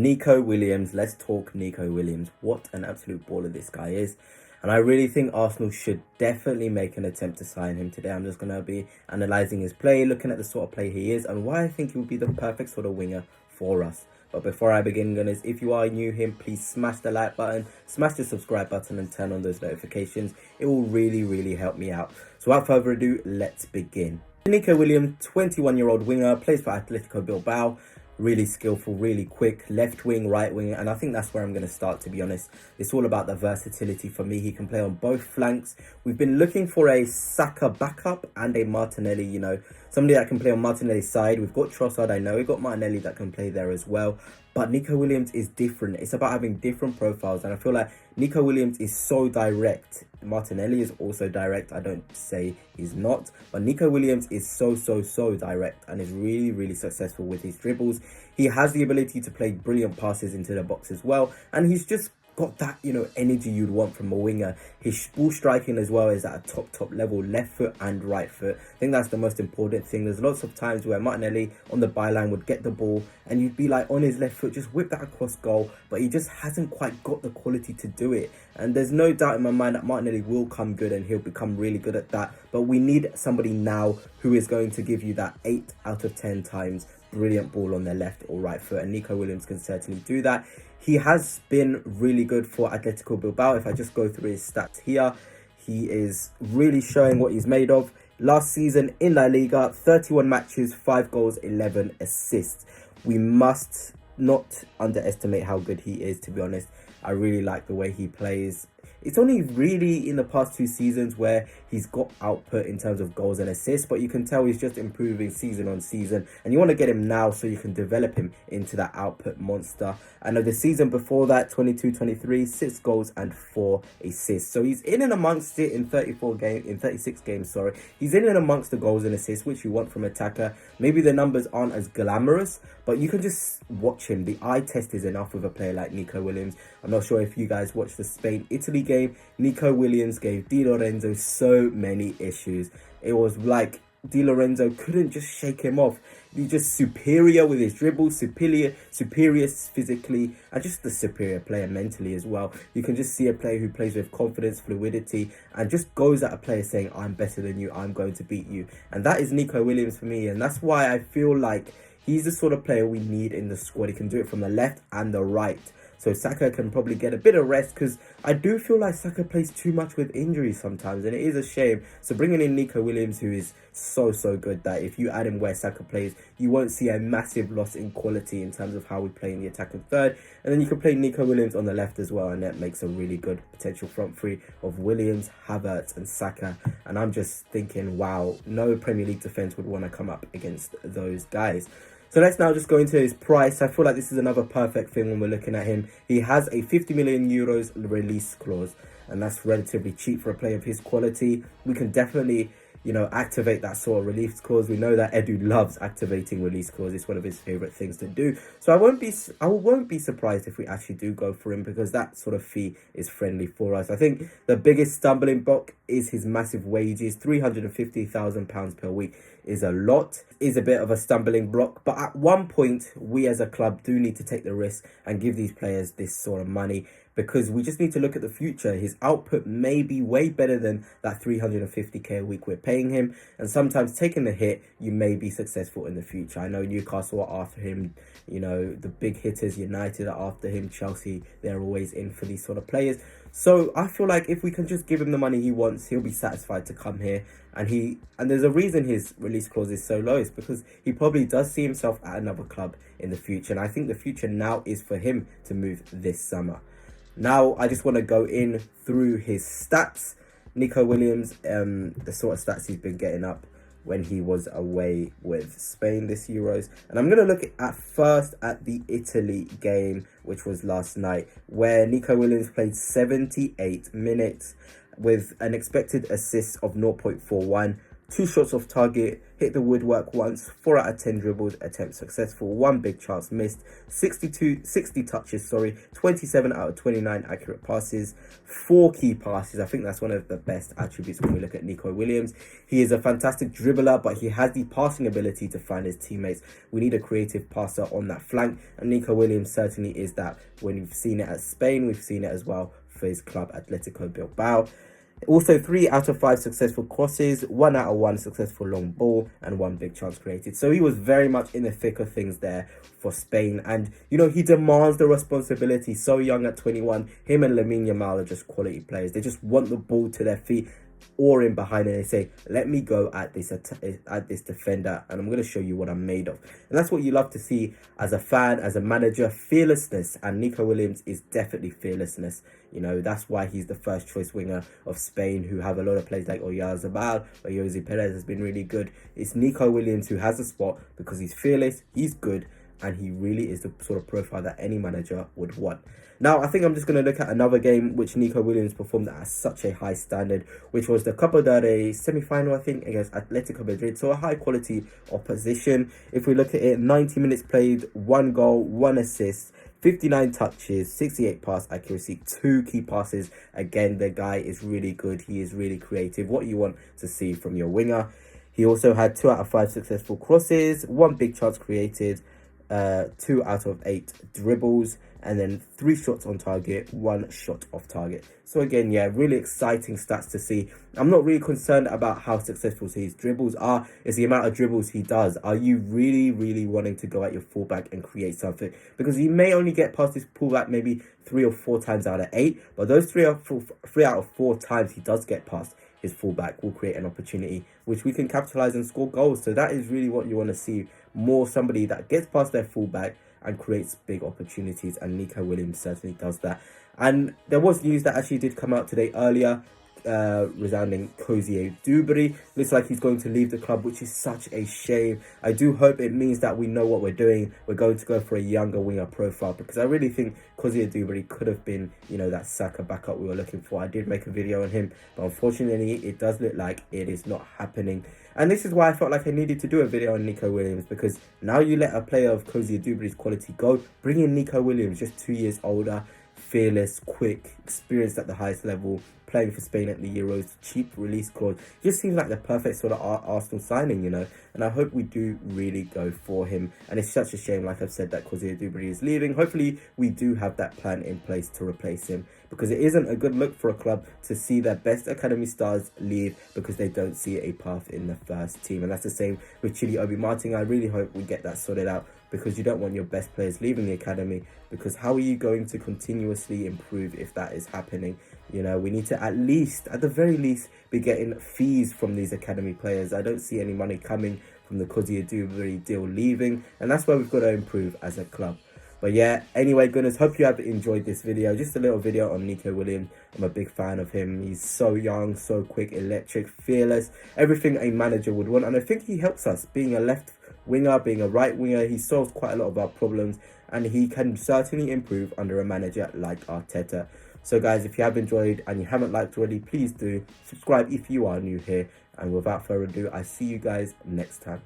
Nico Williams. Let's talk Nico Williams. What an absolute baller this guy is. And I really think Arsenal should definitely make an attempt to sign him today. I'm just going to be analysing his play, looking at the sort of play he is, and why I think he would be the perfect sort of winger for us. But before I begin, gunners, if you are new here, please smash the like button, smash the subscribe button, and turn on those notifications. It will really help me out. So without further ado, let's begin. Nico Williams, 21-year-old winger, plays for Atletico Bilbao. Really skillful, really quick, left wing, right wing, and I think that's where I'm going to start, to be honest. It's all about the versatility for me. He can play on both flanks. We've been looking for a Saka backup and a Martinelli, somebody that can play on Martinelli's side. We've got Trossard, I know. We've got Martinelli that can play there as well. But Nico Williams is different. It's about having different profiles, and I feel like Nico Williams is so direct. Martinelli is also direct. I don't say he's not, but Nico Williams is so direct and is really successful with his dribbles. He has the ability to play brilliant passes into the box as well, and he's just got that energy you'd want from a winger. His ball striking as well is at a top level, left foot and right foot. I think that's the most important thing. There's lots of times where Martinelli on the byline would get the ball and you'd be like on his left foot, just whip that across goal, but he just hasn't quite got the quality to do it. And there's no doubt in my mind that Martinelli will come good and he'll become really good at that, but we need somebody now who is going to give you that 8 out of 10 times brilliant ball on their left or right foot, and Nico Williams can certainly do that. He has been really good for Atletico Bilbao. If I just go through his stats here, he is really showing what he's made of. Last season in La Liga, 31 matches, 5 goals, 11 assists. We must not underestimate how good he is, to be honest. I really like the way he plays. It's only really in the past 2 seasons where he's got output in terms of goals and assists, but you can tell he's just improving season on season, and you want to get him now so you can develop him into that output monster. And the season before that, 22-23, 6 goals and 4 assists. So he's in and amongst it in 36 games, sorry. He's in and amongst the goals and assists, which you want from attacker. Maybe the numbers aren't as glamorous, but you can just watch him. The eye test is enough with a player like Nico Williams. I'm not sure if you guys watched the Spain-Italy game. Nico Williams gave Di Lorenzo so many issues. It was like Di Lorenzo couldn't just shake him off. He's just superior with his dribble, superior physically, and just the superior player mentally as well. You can just see a player who plays with confidence, fluidity, and just goes at a player saying, I'm better than you, I'm going to beat you. And that is Nico Williams for me, and that's why I feel like he's the sort of player we need in the squad. He can do it from the left and the right. So Saka can probably get a bit of rest, because I do feel like Saka plays too much with injuries sometimes, and it is a shame. So bringing in Nico Williams, who is so good, that if you add him where Saka plays, you won't see a massive loss in quality in terms of how we play in the attacking third. And then you can play Nico Williams on the left as well, and that makes a really good potential front three of Williams, Havertz and Saka. And I'm just thinking, wow, no Premier League defence would want to come up against those guys. So let's now just go into his price. I feel like this is another perfect thing when we're looking at him. He has a 50 million euros release clause, and that's relatively cheap for a player of his quality. We can definitely, activate that sort of release clause. We know that Edu loves activating release clause. It's one of his favorite things to do. So I won't be surprised if we actually do go for him, because that sort of fee is friendly for us. I think the biggest stumbling block is his massive wages. £350,000 per week is a lot, is a bit of a stumbling block, but at one point we as a club do need to take the risk and give these players this sort of money, because we just need to look at the future. His output may be way better than that 350k a week we're paying him, and sometimes taking the hit, you may be successful in the future. I know Newcastle are after him, the big hitters, United are after him, Chelsea, they're always in for these sort of players. So I feel like if we can just give him the money he wants, he'll be satisfied to come here. And there's a reason his release clause is so low. It's because he probably does see himself at another club in the future. And I think the future now is for him to move this summer. Now, I just want to go in through his stats. Nico Williams, the sort of stats he's been getting up when he was away with Spain this Euros. And I'm going to look at first at the Italy game, which was last night, where Nico Williams played 78 minutes with an expected assist of 0.41, 2 shots off target, hit the woodwork once, 4 out of 10 dribbles, attempt successful, 1 big chance missed, 60 touches, 27 out of 29 accurate passes, 4 key passes. I think that's one of the best attributes when we look at Nico Williams. He is a fantastic dribbler, but he has the passing ability to find his teammates. We need a creative passer on that flank, and Nico Williams certainly is that. When we've seen it at Spain, we've seen it as well for his club Atletico Bilbao. Also, 3 out of 5 successful crosses, 1 out of 1 successful long ball, and 1 big chance created. So he was very much in the thick of things there for Spain. And, you know, he demands the responsibility. So young at 21, him and Lamine Yamal are just quality players. They just want the ball to their feet or in behind, and they say, let me go at this defender, and I'm going to show you what I'm made of. And that's what you love to see as a fan, as a manager, fearlessness. And Nico Williams is definitely fearlessness. You know, that's why he's the first choice winger of Spain, who have a lot of players like Oyarzabal, or Jose Perez has been really good. It's Nico Williams who has a spot because he's fearless, he's good, and he really is the sort of profile that any manager would want. Now, I think I'm just going to look at another game which Nico Williams performed at such a high standard, which was the Copa del Rey semi-final, I think, against Atletico Madrid. So a high-quality opposition. If we look at it, 90 minutes played, 1 goal, 1 assist, 59 touches, 68 pass accuracy, 2 key passes. Again, the guy is really good. He is really creative. What you want to see from your winger. He also had 2 out of 5 successful crosses, 1 big chance created, 2 out of 8 dribbles, and then 3 shots on target, 1 shot off target. So again, yeah, really exciting stats to see. I'm not really concerned about how successful his dribbles are. It's the amount of dribbles he does. Are you really wanting to go at your fullback and create something? Because he may only get past his fullback maybe 3 or 4 times out of 8, but those 3 out of 4 times he does get past his fullback will create an opportunity which we can capitalize and score goals. So that is really what you want to see, more somebody that gets past their fullback and creates big opportunities, and Nico Williams certainly does that. And there was news that actually did come out today earlier, resounding Cozier Dubry. Looks like he's going to leave the club, which is such a shame. I do hope it means that we know what we're doing. We're going to go for a younger winger profile, because I really think Cozier Dubry could have been, you know, that Saka backup we were looking for. I did make a video on him, but unfortunately it does look like it is not happening. And this is why I felt like I needed to do a video on Nico Williams, because now you let a player of Cozier Dubry's quality go. Bring in Nico Williams, just 2 years older, fearless, quick, experienced at the highest level, playing for Spain at the Euros, cheap release clause. Just seems like the perfect sort of Arsenal signing, you know. And I hope we do really go for him. And it's such a shame, like I've said, that Cozier Dubry is leaving. Hopefully we do have that plan in place to replace him, because it isn't a good look for a club to see their best academy stars leave because they don't see a path in the first team. And that's the same with Chile Obi Martin. I really hope we get that sorted out, because you don't want your best players leaving the academy, because how are you going to continuously improve if that is happening? You know, we need to at the very least, be getting fees from these academy players. I don't see any money coming from the Cozier Dubry deal leaving, and that's where we've got to improve as a club. But yeah, anyway, goodness, hope you have enjoyed this video. Just a little video on Nico Williams. I'm a big fan of him. He's so young, so quick, electric, fearless, everything a manager would want. And I think he helps us, being a left winger, being a right winger. He solves quite a lot of our problems, and he can certainly improve under a manager like Arteta. So guys, if you have enjoyed and you haven't liked already, please do subscribe if you are new here. And without further ado, I see you guys next time.